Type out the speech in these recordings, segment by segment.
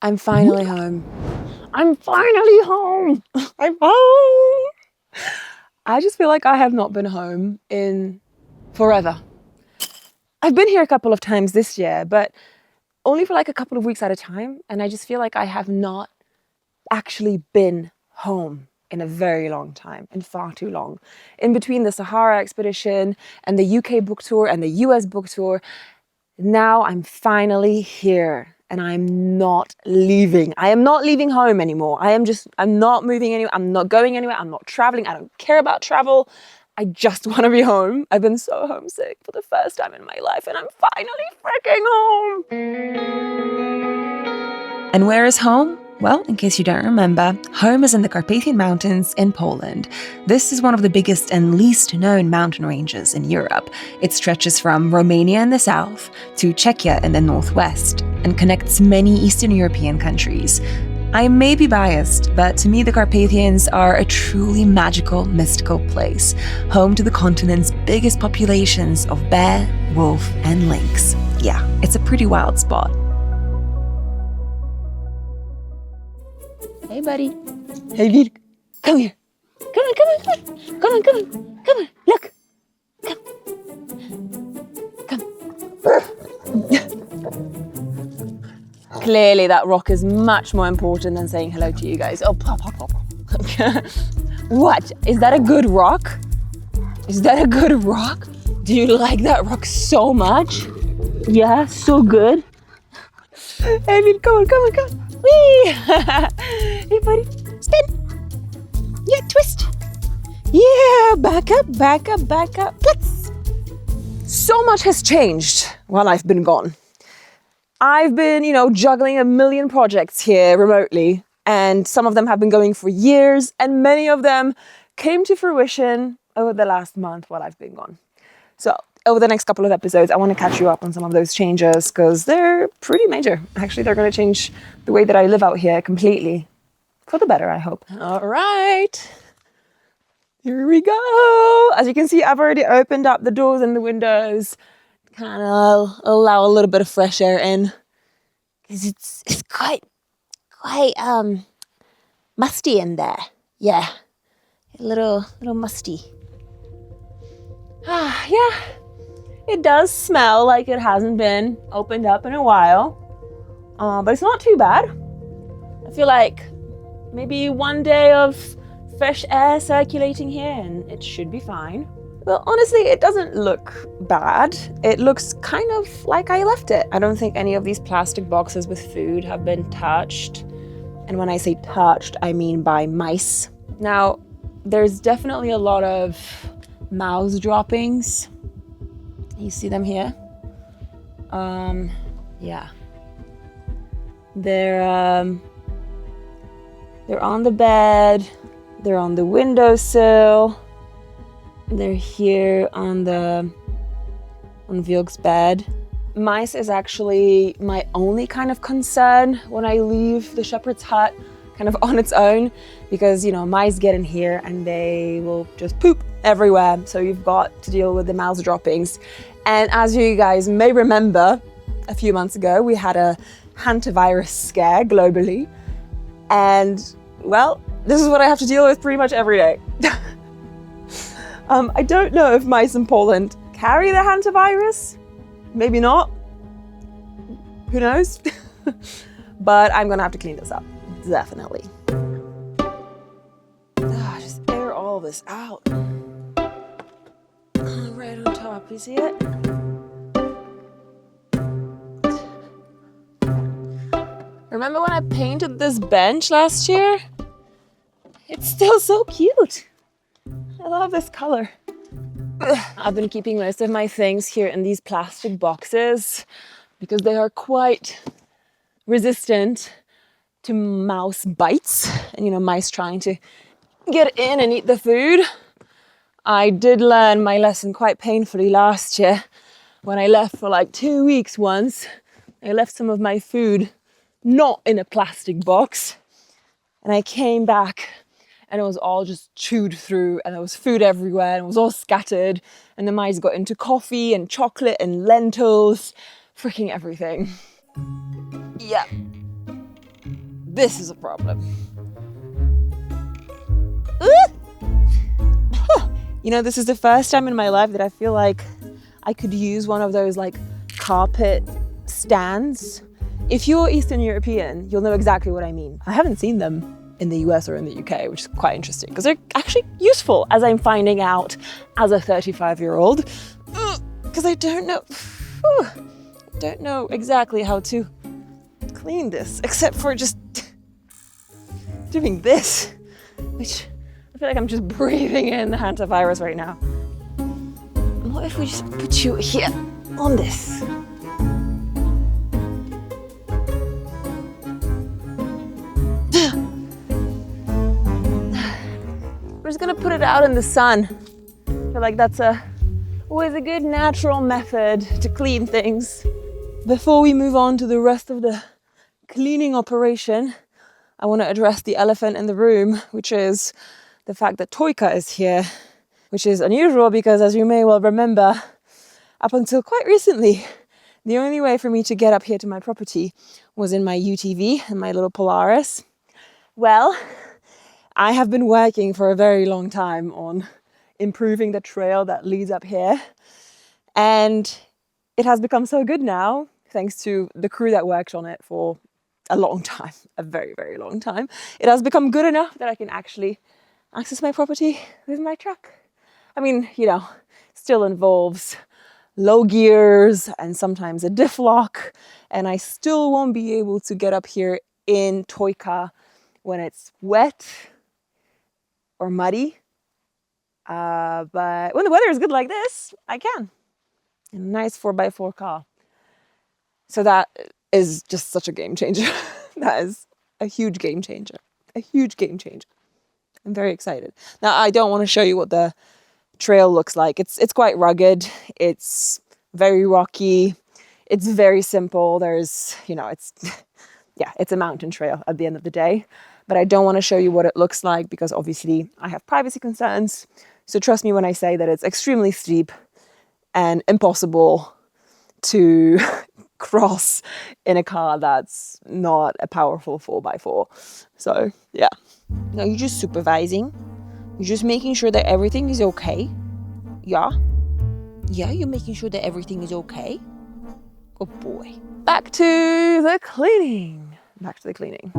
I'm finally home. I'm finally home. I'm home. I just feel like I have not been home in forever. I've been here a couple of times this year, but only for like a couple of weeks at a time. And I just feel like I have not actually been home in a very long time, and far too long. In between the Sahara expedition and the UK book tour and the US book tour, now I'm finally here and I'm not leaving. I am not leaving home anymore. I'm not moving anywhere. I'm not going anywhere. I'm not traveling. I don't care about travel. I just want to be home. I've been so homesick for the first time in my life and I'm finally freaking home. And where is home? Well, in case you don't remember, home is in the Carpathian Mountains in Poland. This is one of the biggest and least known mountain ranges in Europe. It stretches from Romania in the south to Czechia in the northwest and connects many Eastern European countries. I may be biased, but to me the Carpathians are a truly magical, mystical place, home to the continent's biggest populations of bear, wolf, and lynx. Yeah, it's a pretty wild spot. Hey, buddy. Hey, Vir. Come here. Come on, come on, come on. Come on, come on. Come on. Look. Come. Come. Clearly, that rock is much more important than saying hello to you guys. Oh, pop, pop, pop. What? Is that a good rock? Is that a good rock? Do you like that rock so much? Yeah, so good. Hey, Vir, come on, come on, come on. Whee! Hey, buddy, spin. Yeah, twist. Yeah, back up, back up, back up. Let's. So much has changed while I've been gone. I've been, juggling a million projects here remotely, and some of them have been going for years, and many of them came to fruition over the last month while I've been gone. So, over the next couple of episodes, I want to catch you up on some of those changes because they're pretty major. Actually, they're going to change the way that I live out here completely. For the better, I hope. All right. Here we go. As you can see, I've already opened up the doors and the windows. Kind of allow a little bit of fresh air in. Because it's quite musty in there. Yeah. A little musty. Yeah. It does smell like it hasn't been opened up in a while, but it's not too bad. I feel like maybe one day of fresh air circulating here and it should be fine. Well, honestly, it doesn't look bad. It looks kind of like I left it. I don't think any of these plastic boxes with food have been touched. And when I say touched, I mean by mice. Now, there's definitely a lot of mouse droppings. You see them here? Yeah. They're on the bed, they're on the windowsill, they're here on Vilk's bed. Mice is actually my only kind of concern when I leave the shepherd's hut kind of on its own, because mice get in here and they will just poop everywhere, so you've got to deal with the mouse droppings. And as you guys may remember, a few months ago we had a hantavirus scare globally, and well, this is what I have to deal with pretty much every day. I don't know if mice in Poland carry the hantavirus, maybe not, who knows. But I'm gonna have to clean this up, definitely. Just air all this out. Right on top, you see it? Remember when I painted this bench last year? It's still so cute. I love this color. I've been keeping most of my things here in these plastic boxes because they are quite resistant to mouse bites and, mice trying to get in and eat the food. I did learn my lesson quite painfully last year when I left for like 2 weeks once. I left some of my food not in a plastic box, and I came back and it was all just chewed through and there was food everywhere and it was all scattered, and the mice got into coffee and chocolate and lentils, freaking everything. Yeah. this is a problem. You know, this is the first time in my life that I feel like I could use one of those like carpet stands. If you're Eastern European, you'll know exactly what I mean. I haven't seen them in the US or in the UK, which is quite interesting because they're actually useful, as I'm finding out as a 35-year-old. Because I don't know exactly how to clean this, except for just doing this, which I feel like I'm just breathing in the hantavirus right now. What if we just put you here on this? We're just gonna put it out in the sun. I feel like that's always a good natural method to clean things. Before we move on to the rest of the cleaning operation, I want to address the elephant in the room, which is the fact that Toika is here, which is unusual because, as you may well remember, up until quite recently, the only way for me to get up here to my property was in my UTV and my little Polaris. Well, I have been working for a very long time on improving the trail that leads up here, and it has become so good now, thanks to the crew that worked on it for a long time, a very, very long time. It has become good enough that I can actually access my property with my truck. I mean, you know, still involves low gears and sometimes a diff lock, and I still won't be able to get up here in Toika when it's wet or muddy. But when the weather is good like this, I can. A nice 4x4 car. So that is just such a game changer. That is a huge game changer. A huge game changer. I'm very excited. Now, I don't want to show you what the trail looks like. It's quite rugged. It's very rocky. It's very simple. There's, you know, it's a mountain trail at the end of the day. But I don't want to show you what it looks like because obviously I have privacy concerns. So trust me when I say that it's extremely steep and impossible to cross in a car that's not a powerful 4x4. So yeah. No, you're just supervising. You're just making sure that everything is okay. Yeah? Yeah, you're making sure that everything is okay. Good boy. Back to the cleaning. Back to the cleaning.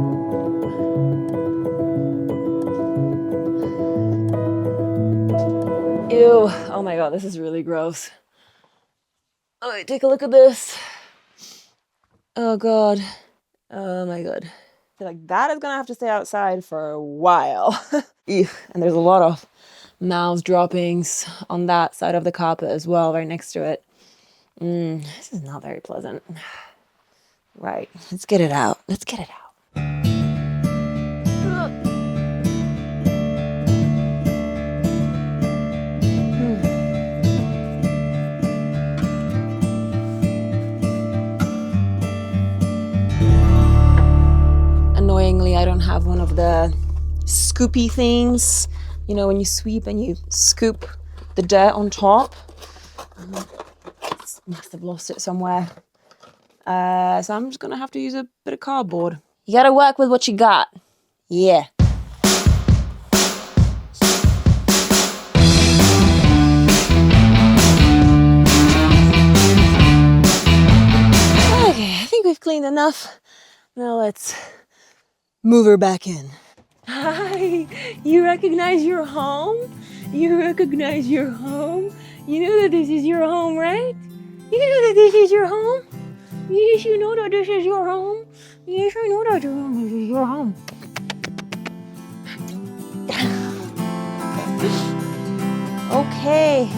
Ew. Oh my god, this is really gross. Oh, take a look at this. Oh god. Oh my god. I feel like that is gonna have to stay outside for a while. Ew. And there's a lot of mouse droppings on that side of the carpet as well, right next to it. This is not very pleasant. Right, let's get it out. Let's get it out. Annoyingly, I don't have one of the scoopy things. You know, when you sweep and you scoop the dirt on top. Must have lost it somewhere. So I'm just gonna have to use a bit of cardboard. You gotta work with what you got. Yeah. Okay, I think we've cleaned enough. Now let's move her back in. Hi, you recognize your home? You recognize your home? You know that this is your home, right? You know that this is your home? Yes, you know that this is your home. Yes, I know that this is your home. Okay.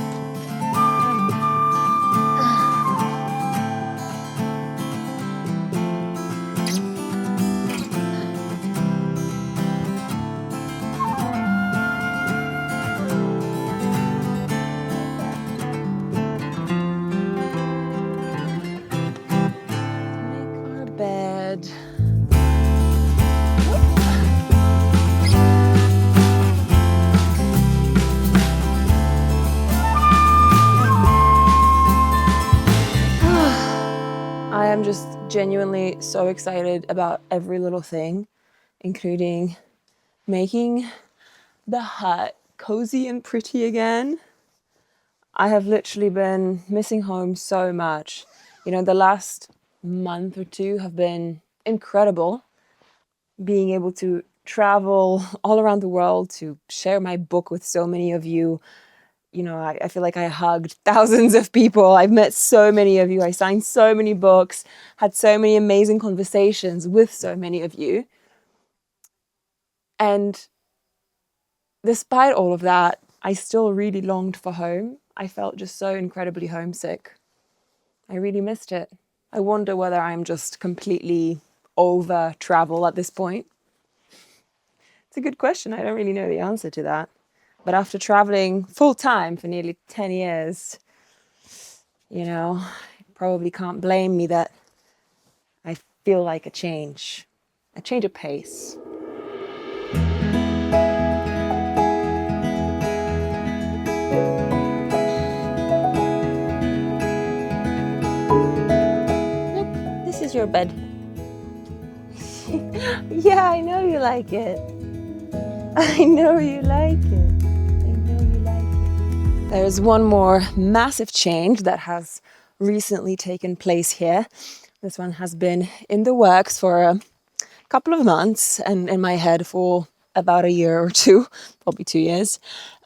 I am just genuinely so excited about every little thing. including making the hut cozy and pretty again. I have literally been missing home so much. You know, the last month or two have been incredible. Being able to travel all around the world, to share my book with so many of you. You know, I feel like I hugged thousands of people. I've met so many of you. I signed so many books, had so many amazing conversations with so many of you. And despite all of that, I still really longed for home. I felt just so incredibly homesick. I really missed it. I wonder whether I'm just completely over travel at this point. It's a good question. I don't really know the answer to that. But after traveling full time for nearly 10 years, you know, you probably can't blame me that I feel like a change of pace. Look, this is your bed. Yeah, I know you like it. I know you like it. There's one more massive change that has recently taken place here. This one has been in the works for a couple of months and in my head for about a year or two, probably 2 years.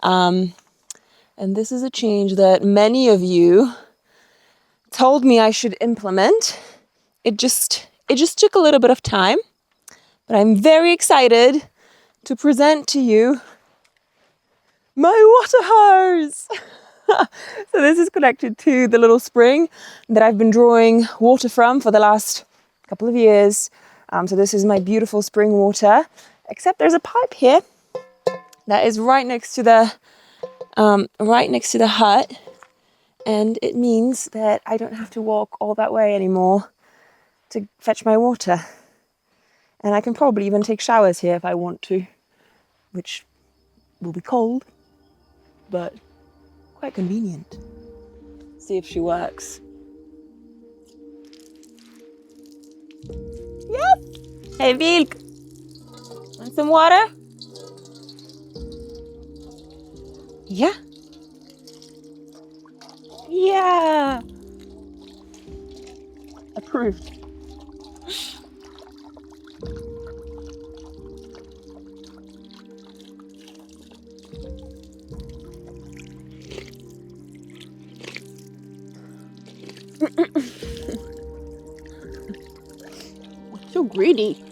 And this is a change that many of you told me I should implement. It just took a little bit of time, but I'm very excited to present to you my water hose. So this is connected to the little spring that I've been drawing water from for the last couple of years. So this is my beautiful spring water, except there's a pipe here that is right next to the hut, and it means that I don't have to walk all that way anymore to fetch my water. And I can probably even take showers here if I want to, which will be cold, but quite convenient. See if she works. Yes! Hey, Vilk! Want some water? Yeah. Yeah! Approved. So greedy.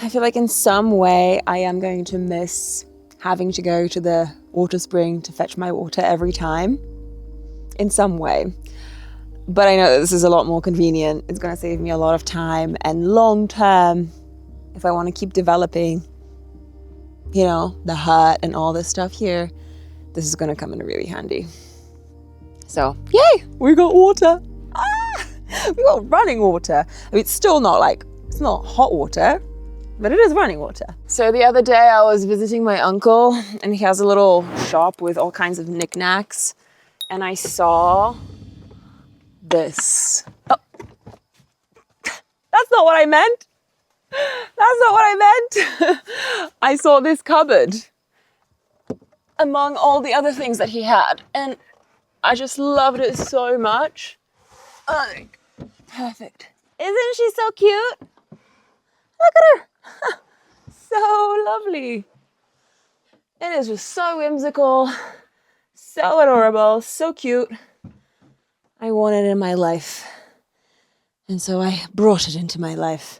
I feel like in some way I am going to miss having to go to the water spring to fetch my water every time. In some way. But I know that this is a lot more convenient. It's going to save me a lot of time, and long term, if I want to keep developing, you know, the hut and all this stuff here, this is going to come in really handy. So, yay! We got water! We got running water. I mean, it's still not it's not hot water, but it is running water. So the other day I was visiting my uncle, and he has a little shop with all kinds of knickknacks, and I saw this. Oh, that's not what I meant. That's not what I meant. I saw this cupboard among all the other things that he had, and I just loved it so much. Perfect. Isn't she so cute? Look at her. So lovely. It is just so whimsical, so adorable, so cute. I want it in my life. And so I brought it into my life.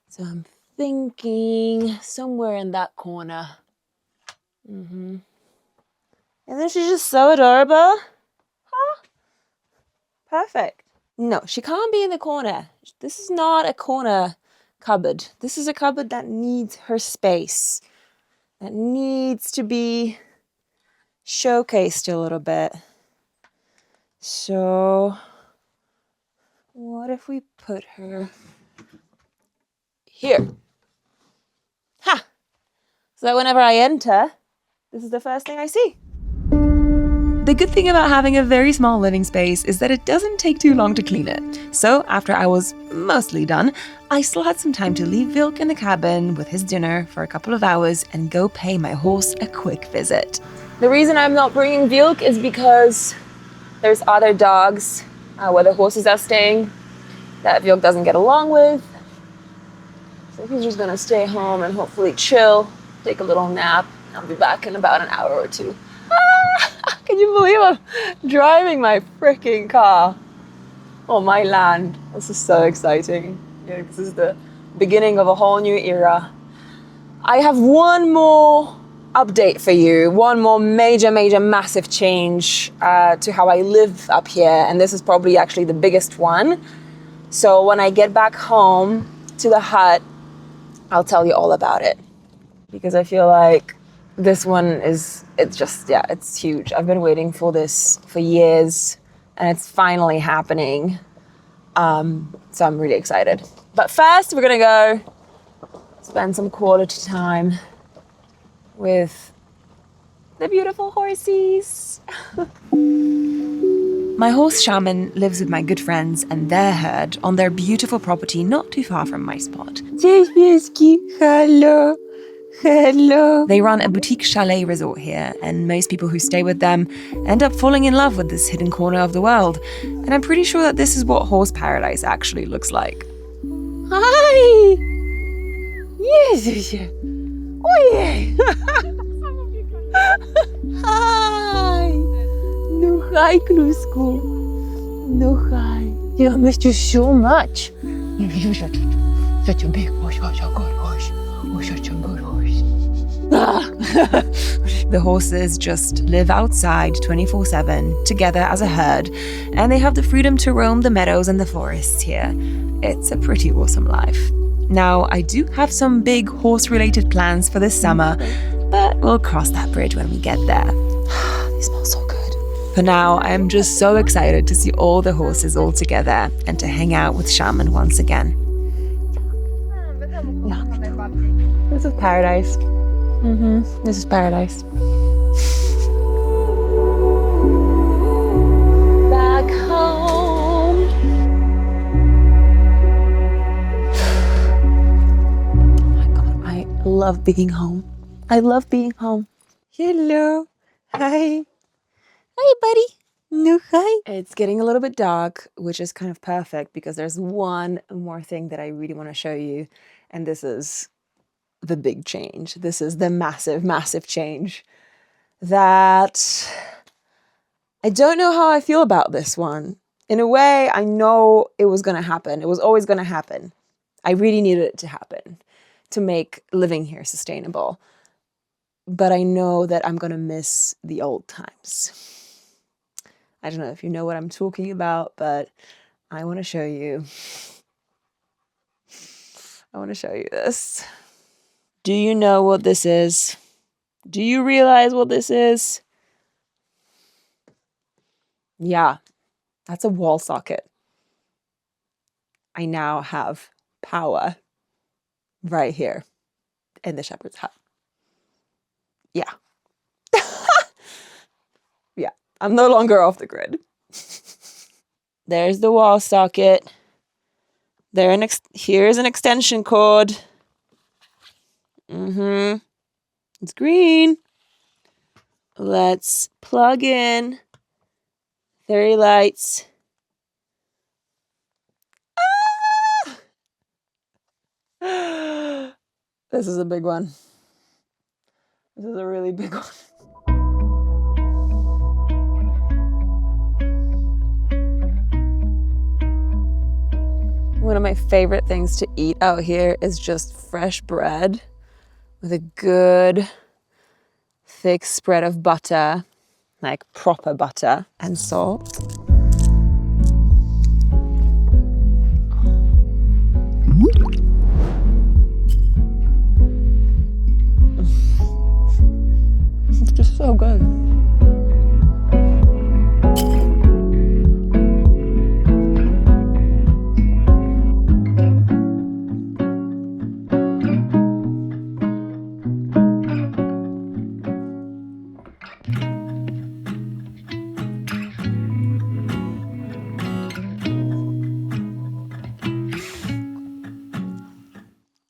So I'm thinking somewhere in that corner. Isn't she just so adorable? Huh? Perfect. No, she can't be in the corner. This is not a corner cupboard. This is a cupboard that needs her space. That needs to be showcased a little bit. So, what if we put her here? So that whenever I enter, this is the first thing I see. The good thing about having a very small living space is that it doesn't take too long to clean it. So after I was mostly done, I still had some time to leave Vilk in the cabin with his dinner for a couple of hours and go pay my horse a quick visit. The reason I'm not bringing Vilk is because there's other dogs where the horses are staying that Vilk doesn't get along with. So he's just gonna stay home and hopefully chill, take a little nap. I'll be back in about an hour or two. Can you believe I'm driving my freaking car on my land? This is so exciting. Yeah, this is the beginning of a whole new era. I have one more update for you, one more major, massive change to how I live up here, and this is probably actually the biggest one. So when I get back home to the hut, I'll tell you all about it, because I feel like this one it's huge. I've been waiting for this for years, and it's finally happening. So I'm really excited. But first, we're gonna go spend some quality time with the beautiful horsies. My horse Shaman lives with my good friends and their herd on their beautiful property not too far from my spot. Hello. Hello. They run a boutique chalet resort here, and most people who stay with them end up falling in love with this hidden corner of the world. And I'm pretty sure that this is what horse paradise actually looks like. Hi! Yes, oh yeah! Hi! No hi, Klusko. No hi. Yeah, I missed you so much. You're such a big horse, such a good horse. Oh, such a good horse. The horses just live outside 24/7 together as a herd, and they have the freedom to roam the meadows and the forests here. It's a pretty awesome life. Now, I do have some big horse-related plans for this summer, but we'll cross that bridge when we get there. They smell so good. For now, I am just so excited to see all the horses all together and to hang out with Shaman once again. This is paradise. This is paradise. Back home. Oh my God, I love being home. I love being home. Hello. Hi. Hi, buddy. No, hi. It's getting a little bit dark, which is kind of perfect because there's one more thing that I really want to show you, and this is the big change. This is the massive change that I don't know how I feel about this one. In a way, I know it was going to happen. It was always going to happen. I really needed it to happen to make living here sustainable. But I know that I'm going to miss the old times. I don't know if you know what I'm talking about, but I want to show you. I want to show you this. Do you know what this is? Do you realize what this is? Yeah, that's a wall socket. I now have power right here in the shepherd's hut. Yeah. Yeah, I'm no longer off the grid. There's the wall socket. Here's an extension cord. It's green. Let's plug in 30 lights. Ah! This is a big one. This is a really big one. One of my favorite things to eat out here is just fresh bread with a good thick spread of butter, like proper butter, and salt.